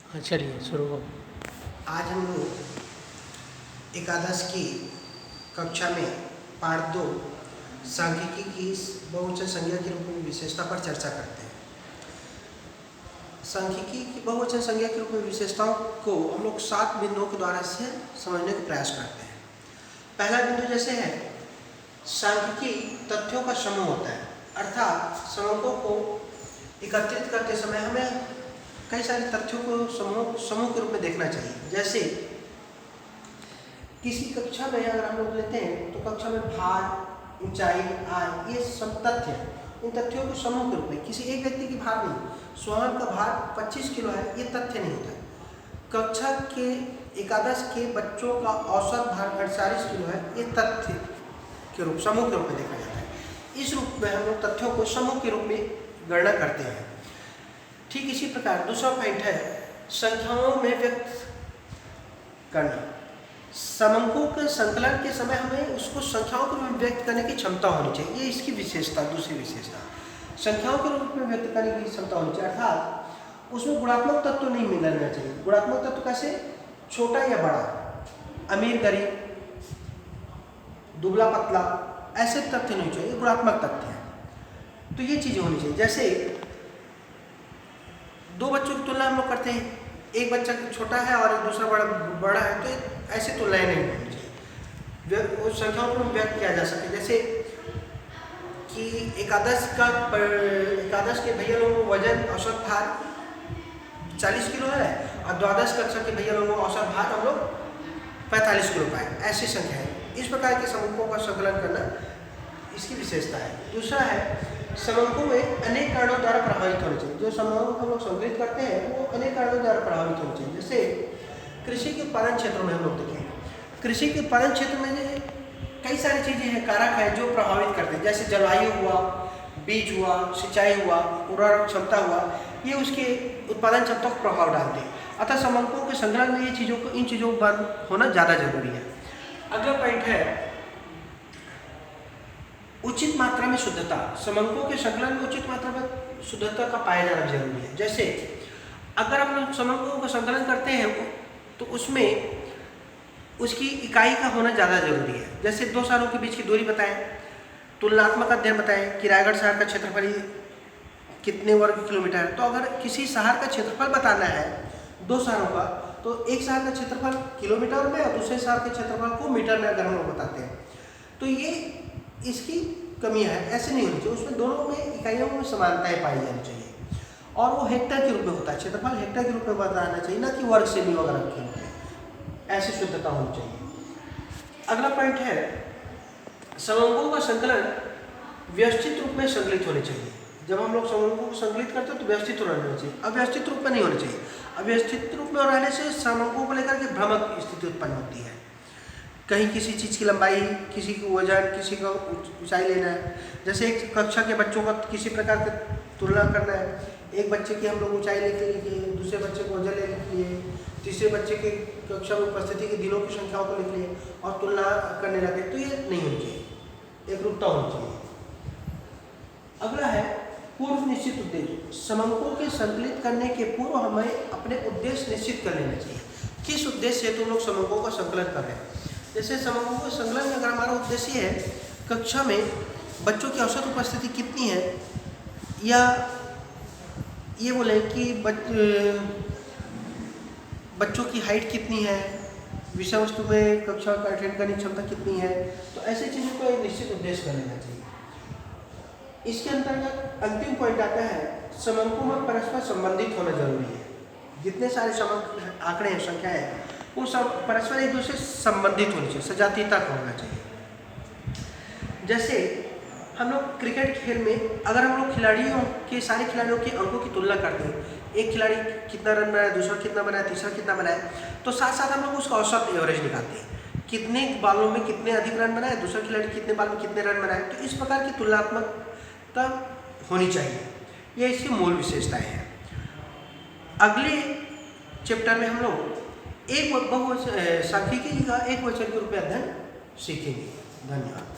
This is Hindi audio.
हाँ चलिए शुरू हो। आज हम लोग एकादश की कक्षा में पाठ 2 सांख्यिकी की बहुवचन संज्ञा के रूप में विशेषता पर चर्चा करते हैं। सांख्यिकी की बहुवचन संज्ञा के रूप में विशेषताओं को हम लोग 7 बिंदुओं के द्वारा से समझने का प्रयास करते हैं। पहला बिंदु जैसे है, सांख्यिकी तथ्यों का समूह होता है, अर्थात समूहों को एकत्रित करते समय हमें कई सारे तथ्यों को समूह के रूप में देखना चाहिए। जैसे किसी कक्षा में अगर हम लोग लेते हैं तो कक्षा में भार, ऊंचाई, आय, ये सब तथ्य, इन तथ्यों को समूह के रूप में, किसी एक व्यक्ति की भार नहीं, सोहन का भार 25 किलो है, ये तथ्य नहीं होता है। कक्षा के एकादश के बच्चों का औसत भार 48 किलो है, ये तथ्य के रूप, समूह के रूप में देखा जाता है। इस रूप में हम लोग तथ्यों को समूह के रूप में गणना करते हैं। ठीक इसी प्रकार दूसरा पॉइंट है संख्याओं में व्यक्त करना। समंकों के संकलन के समय हमें उसको संख्याओं के रूप में व्यक्त करने की क्षमता होनी चाहिए, ये इसकी विशेषता, दूसरी विशेषता। संख्याओं के रूप में व्यक्त करने की क्षमता होनी चाहिए, अर्थात उसमें गुणात्मक तत्व नहीं मिलना चाहिए। गुणात्मक तत्व कैसे? छोटा या बड़ा, अमीर गरीब, दुबला पतला, ऐसे तथ्य नहीं चाहिए, गुणात्मक तथ्य है। तो ये चीजें होनी चाहिए। जैसे दो बच्चों की तुलना हम लोग करते हैं, एक बच्चा छोटा है और दूसरा बड़ा है, तो ऐसे तुलनाएं नहीं होनी चाहिए, संख्याओं को व्यक्त किया जा सके। जैसे कि एकादश के भैया लोगों को वजन औसत भार 40 किलो है और द्वादश कक्षा के भैया लोगों को औसत भार हम लोग 45 किलो पाए, ऐसी संख्या है। इस प्रकार के समूहों का संकलन करना इसकी विशेषता है। दूसरा है समूहों में अनेक कारणों द्वारा प्रभावित होने चाहिए। जो समूहों को हम लोग संकलित करते हैं वो अनेक कारणों द्वारा प्रभावित होने चाहिए। जैसे कृषि के उत्पादन क्षेत्रों में हम लोग देखें, कृषि के उत्पादन क्षेत्र में कई सारी चीजें हैं, कारक है जो प्रभावित करते हैं। जैसे जलवायु हुआ, बीज हुआ, सिंचाई हुआ, उर्वरक क्षमता हुआ, ये उसके उत्पादन क्षमता को प्रभाव डालते हैं। अतः समूहों के संकलन में इन चीजों का होना ज्यादा जरूरी है। अगला पॉइंट है उचित मात्रा में शुद्धता। समंकों के संकलन में उचित मात्रा में शुद्धता का पाया जाना जरूरी है। जैसे अगर हम लोग समंकों का संकलन करते हैं तो उसमें उसकी इकाई का होना ज़्यादा जरूरी है। जैसे दो शहरों के बीच की दूरी बताएं, तुलनात्मक अध्ययन बताएं कि रायगढ़ शहर का क्षेत्रफल कितने वर्ग किलोमीटर है। तो अगर किसी शहर का क्षेत्रफल बताना है दो शहरों का, तो एक शहर का क्षेत्रफल किलोमीटर में और दूसरे शहर के क्षेत्रफल को मीटर में अगर हम लोग बताते हैं तो ये इसकी कमी है, ऐसे नहीं होनी चाहिए। उसमें दोनों में इकाइयों में समानताएं पाई जानी चाहिए और वो हेक्टर के रूप में होता है, क्षेत्रफल हेक्टर के रूप में बताना चाहिए, ना कि वर्ग सेमी वगैरह के रूप में। ऐसी शुद्धता होनी चाहिए। अगला पॉइंट है समंकों का संकलन व्यवस्थित रूप में संकलित होने चाहिए। जब हम लोग समंकों को संकलित करते हैं तो व्यवस्थित होना चाहिए, अव्यवस्थित रूप में नहीं होना चाहिए। अव्यवस्थित रूप में रहने से समंकों को लेकर के भ्रामक स्थिति उत्पन्न होती है। कहीं किसी चीज़ की लंबाई, किसी को वजन, किसी का ऊंचाई लेना है। जैसे एक कक्षा के बच्चों का किसी प्रकार की तुलना करना है, एक बच्चे की हम लोग ऊंचाई लेके लिखिए, दूसरे बच्चे को वजन लिख लिए, तीसरे बच्चे के कक्षा में उपस्थिति के दिनों की संख्याओं को लिख लिए और तुलना करने लगे, तो ये नहीं होनी चाहिए, एक रूपता होनी चाहिए। अगला है पूर्व निश्चित उद्देश्य। समंकों के संकलित करने के पूर्व हमें अपने उद्देश्य निश्चित कर लेना चाहिए। किस उद्देश्य से तुम लोग समंकों का संकलन कर रहे हैं। जैसे समूहों के संकलन में अगर हमारा उद्देश्य है कक्षा में बच्चों की औसत उपस्थिति कितनी है, या ये बोले कि बच्चों की हाइट कितनी है, विषय वस्तु में कक्षा का अटेंड करने की क्षमता कितनी है, तो ऐसी चीज़ों को एक निश्चित उद्देश्य कर लेना चाहिए। इसके अंतर्गत अंतिम पॉइंट आता है समंकों में परस्पर संबंधित होना जरूरी है। जितने सारे समंक आंकड़े हैं, संख्या है, वो सब परस्पर एक दूसरे से संबंधित होनी चाहिए, सजातीयता का होना चाहिए। जैसे हम लोग क्रिकेट खेल में अगर हम लोग सारे खिलाड़ियों के अंकों की तुलना करते हैं, एक खिलाड़ी कितना रन बनाया, दूसरा कितना बनाया, तीसरा कितना बनाया, तो साथ साथ हम लोग उसका औसत एवरेज निकालते हैं, कितने बालों में कितने अधिक रन बनाए, दूसरा खिलाड़ी कितने बाल में कितने रन बनाए। तो इस प्रकार की तुलनात्मकता होनी चाहिए, ये इसकी मूल विशेषताएं हैं। अगले चैप्टर में हम लोग एक सांख्यिकी का एक वचन के रूप में अध्ययन सीखेंगे। धन्यवाद।